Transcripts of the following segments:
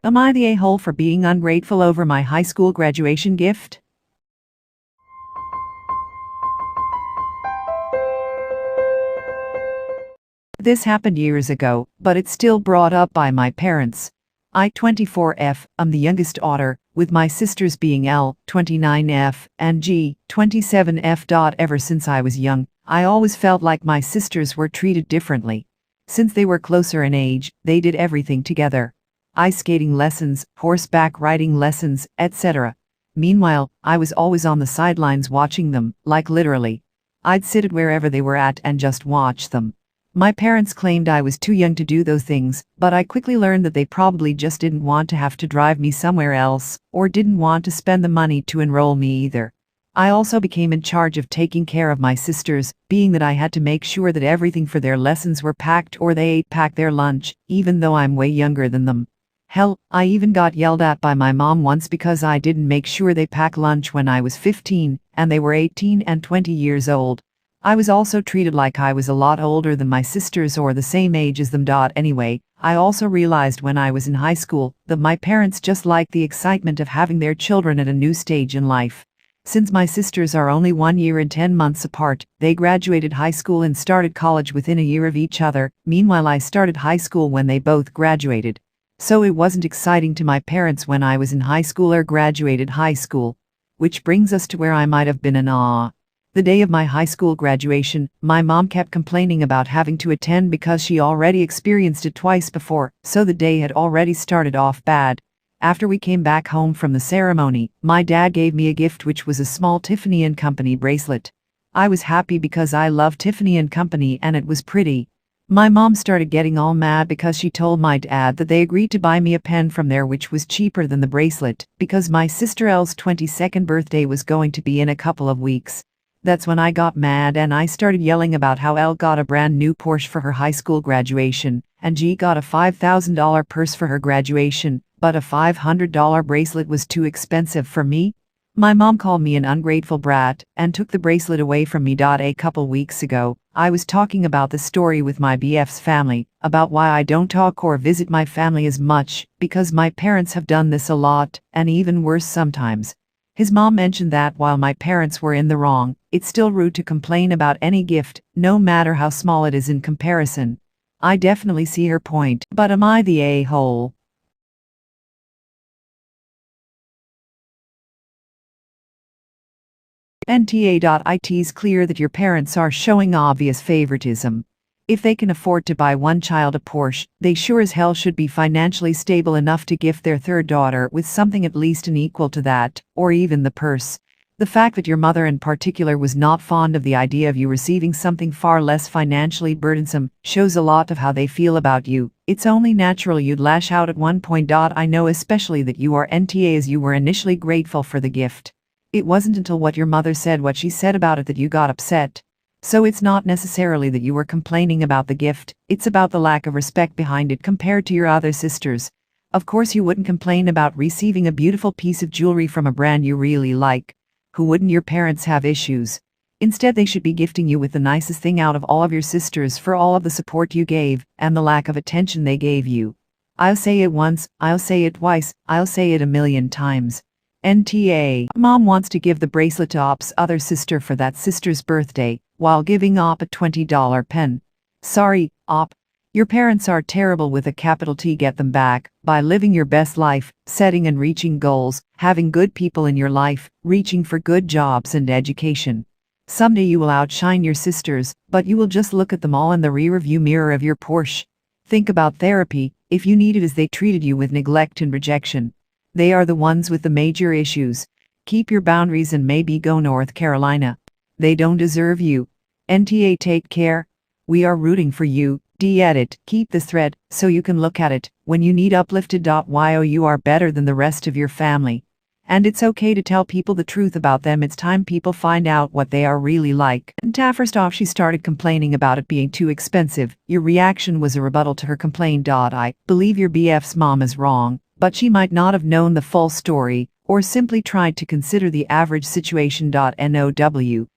Am I the a-hole for being ungrateful over my high school graduation gift? This happened years ago, but it's still brought up by my parents. I, 24F, am the youngest daughter, with my sisters being L, 29F, and G, 27F. Ever since I was young, I always felt like my sisters were treated differently. Since they were closer in age, they did everything together. Ice skating lessons, horseback riding lessons, etc. Meanwhile, I was always on the sidelines watching them, like literally. I'd sit at wherever they were at and just watch them. My parents claimed I was too young to do those things, but I quickly learned that they probably just didn't want to have to drive me somewhere else, or didn't want to spend the money to enroll me either. I also became in charge of taking care of my sisters, being that I had to make sure that everything for their lessons were packed or they packed their lunch, even though I'm way younger than them. Hell, I even got yelled at by my mom once because I didn't make sure they packed lunch when I was 15, and they were 18 and 20 years old. I was also treated like I was a lot older than my sisters or the same age as them. Anyway, I also realized when I was in high school that my parents just liked the excitement of having their children at a new stage in life. Since my sisters are only 1 year and 10 months apart, they graduated high school and started college within a year of each other. Meanwhile, I started high school when they both graduated. So it wasn't exciting to my parents when I was in high school or graduated high school. Which brings us to where I might have been in awe. The day of my high school graduation, my mom kept complaining about having to attend because she already experienced it twice before, so the day had already started off bad. After we came back home from the ceremony, my dad gave me a gift, which was a small Tiffany & Company bracelet. I was happy because I love Tiffany & Company and it was pretty. My mom started getting all mad because she told my dad that they agreed to buy me a pen from there which was cheaper than the bracelet, because my sister Elle's 22nd birthday was going to be in a couple of weeks. That's when I got mad and I started yelling about how Elle got a brand new Porsche for her high school graduation, and G got a $5,000 purse for her graduation, but a $500 bracelet was too expensive for me. My mom called me an ungrateful brat and took the bracelet away from me. A couple weeks ago, I was talking about the story with my BF's family, about why I don't talk or visit my family as much, because my parents have done this a lot, and even worse sometimes. His mom mentioned that while my parents were in the wrong, it's still rude to complain about any gift, no matter how small it is in comparison. I definitely see her point, but am I the a-hole? It's clear that your parents are showing obvious favoritism. If they can afford to buy one child a Porsche, they sure as hell should be financially stable enough to gift their third daughter with something at least an equal to that, or even the purse. The fact that your mother in particular was not fond of the idea of you receiving something far less financially burdensome shows a lot of how they feel about you. It's only natural you'd lash out at one point. I know especially that you are NTA, as you were initially grateful for the gift. It wasn't until what your mother said what she said about it that you got upset. So it's not necessarily that you were complaining about the gift, it's about the lack of respect behind it compared to your other sisters. Of course you wouldn't complain about receiving a beautiful piece of jewelry from a brand you really like. Who wouldn't? Your parents have issues. Instead they should be gifting you with the nicest thing out of all of your sisters for all of the support you gave, and the lack of attention they gave you. I'll say it once, I'll say it twice, I'll say it 1,000,000 times. NTA. Mom wants to give the bracelet to Op's other sister for that sister's birthday, while giving Op a $20 pen. Sorry, Op. Your parents are terrible with a capital T. Get them back by living your best life, setting and reaching goals, having good people in your life, reaching for good jobs and education. Someday you will outshine your sisters, but you will just look at them all in the rear-view mirror of your Porsche. Think about therapy, if you need it, as they treated you with neglect and rejection. They are the ones with the major issues. Keep your boundaries and maybe go North Carolina. They don't deserve you. NTA. Take care. We are rooting for you. Edit. Keep this thread so you can look at it when you need uplifted. You are better than the rest of your family. And it's okay to tell people the truth about them. It's time people find out what they are really like. And first off, she started complaining about it being too expensive. Your reaction was a rebuttal to her complaint. I believe your BF's mom is wrong, but she might not have known the full story, or simply tried to consider the average situation. Now,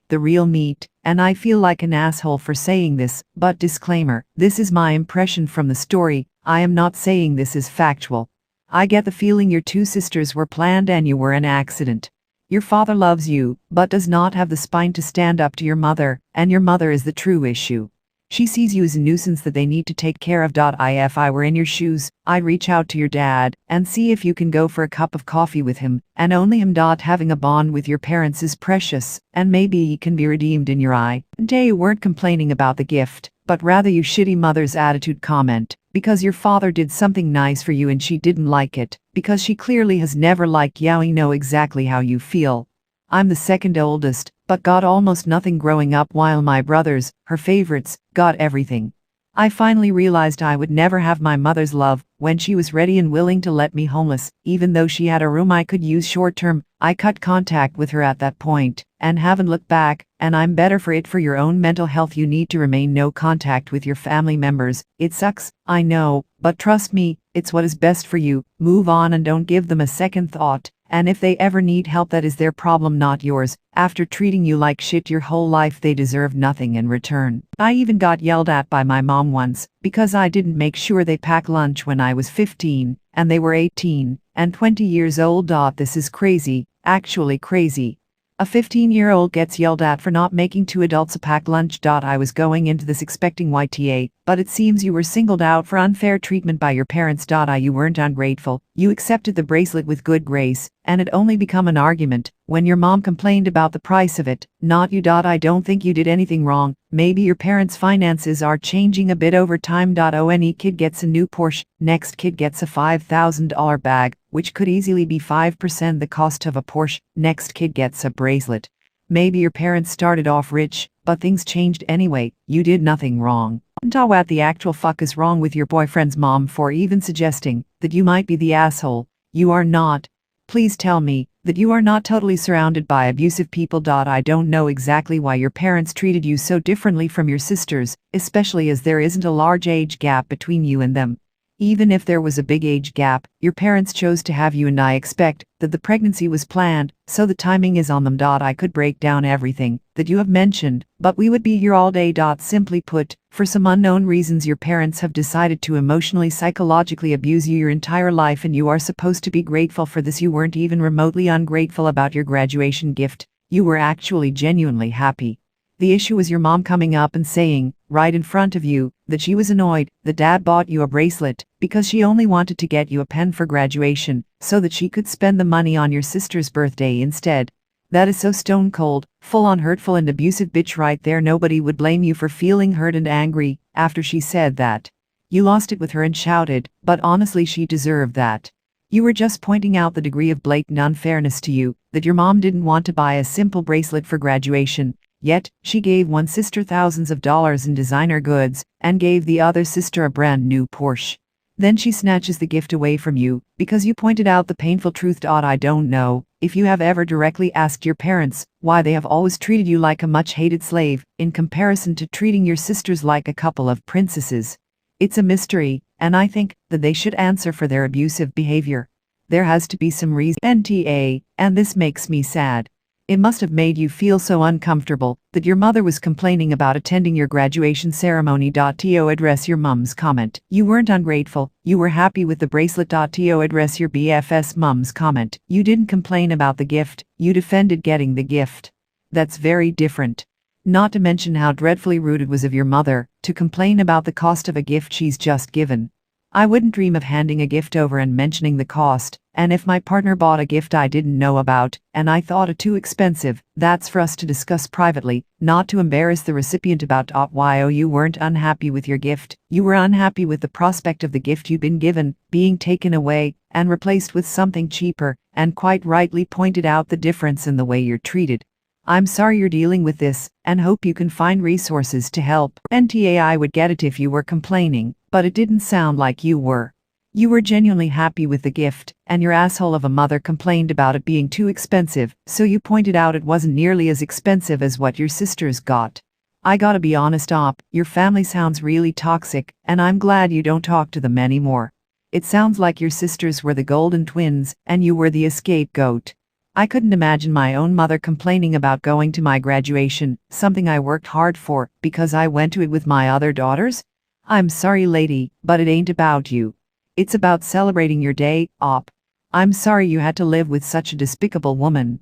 the real meat, and I feel like an asshole for saying this, but disclaimer, this is my impression from the story, I am not saying this is factual. I get the feeling your two sisters were planned and you were an accident. Your father loves you, but does not have the spine to stand up to your mother, and your mother is the true issue. She sees you as a nuisance that they need to take care of. If I were in your shoes, I'd reach out to your dad and see if you can go for a cup of coffee with him, and only him. Having a bond with your parents is precious, and maybe he can be redeemed in your eye. Day you weren't complaining about the gift, but rather you shitty mother's attitude comment, because your father did something nice for you and she didn't like it, because she clearly has never liked you. I know exactly how you feel. I'm the second oldest, but got almost nothing growing up while my brothers, her favorites, got everything. I finally realized I would never have my mother's love when she was ready and willing to let me homeless, even though she had a room I could use short term. I cut contact with her at that point and haven't looked back, and I'm better for it. For your own mental health, you need to remain no contact with your family members. It sucks, I know, but trust me, it's what is best for you. Move on and don't give them a second thought. And if they ever need help, that is their problem, not yours. After treating you like shit your whole life, they deserve nothing in return. I even got yelled at by my mom once because I didn't make sure they pack lunch when I was 15, and they were 18 and 20 years old. This is crazy, actually crazy. A 15-year-old gets yelled at for not making two adults a packed lunch. I was going into this expecting YTA, but it seems you were singled out for unfair treatment by your parents. You weren't ungrateful, you accepted the bracelet with good grace, and it only became an argument when your mom complained about the price of it, not you. I don't think you did anything wrong. Maybe your parents' finances are changing a bit over time. Any kid gets a new Porsche, next kid gets a $5,000 bag, which could easily be 5% the cost of a Porsche, next kid gets a bracelet. Maybe your parents started off rich, but things changed anyway. You did nothing wrong. What the actual fuck is wrong with your boyfriend's mom for even suggesting that you might be the asshole? You are not. Please tell me that you are not totally surrounded by abusive people. I don't know exactly why your parents treated you so differently from your sisters, especially as there isn't a large age gap between you and them. Even if there was a big age gap, your parents chose to have you, and I expect that the pregnancy was planned, so the timing is on them. I could break down everything that you have mentioned, but we would be here all day. Simply put, for some unknown reasons your parents have decided to emotionally, psychologically abuse you your entire life, and you are supposed to be grateful for this. You weren't even remotely ungrateful about your graduation gift. You were actually genuinely happy. The issue was your mom coming up and saying, right in front of you, that she was annoyed that dad bought you a bracelet because she only wanted to get you a pen for graduation so that she could spend the money on your sister's birthday instead. That is so stone cold, full on hurtful and abusive bitch right there. Nobody would blame you for feeling hurt and angry after she said that. You lost it with her and shouted, but honestly she deserved that. You were just pointing out the degree of blatant unfairness to you, that your mom didn't want to buy a simple bracelet for graduation. Yet, she gave one sister thousands of dollars in designer goods, and gave the other sister a brand new Porsche. Then she snatches the gift away from you, because you pointed out the painful truth. I don't know if you have ever directly asked your parents why they have always treated you like a much-hated slave, in comparison to treating your sisters like a couple of princesses. It's a mystery, and I think that they should answer for their abusive behavior. There has to be some reason. NTA, and this makes me sad. It must have made you feel so uncomfortable that your mother was complaining about attending your graduation ceremony. To address your mom's comment, you weren't ungrateful, you were happy with the bracelet. To address your BFS mom's comment, you didn't complain about the gift, you defended getting the gift. That's very different. Not to mention how dreadfully rude it was of your mother to complain about the cost of a gift she's just given. I wouldn't dream of handing a gift over and mentioning the cost, and if my partner bought a gift I didn't know about, and I thought it too expensive, that's for us to discuss privately, not to embarrass the recipient about. Why you weren't unhappy with your gift, you were unhappy with the prospect of the gift you'd been given being taken away and replaced with something cheaper, and quite rightly pointed out the difference in the way you're treated. I'm sorry you're dealing with this, and hope you can find resources to help. NTA, I would get it if you were complaining, but it didn't sound like you were. You were genuinely happy with the gift, and your asshole of a mother complained about it being too expensive, so you pointed out it wasn't nearly as expensive as what your sisters got. I gotta be honest, your family sounds really toxic, and I'm glad you don't talk to them anymore. It sounds like your sisters were the golden twins, and you were the scapegoat. I couldn't imagine my own mother complaining about going to my graduation, something I worked hard for, because I went to it with my other daughters. I'm sorry lady, but it ain't about you. It's about celebrating your day, op. I'm sorry you had to live with such a despicable woman.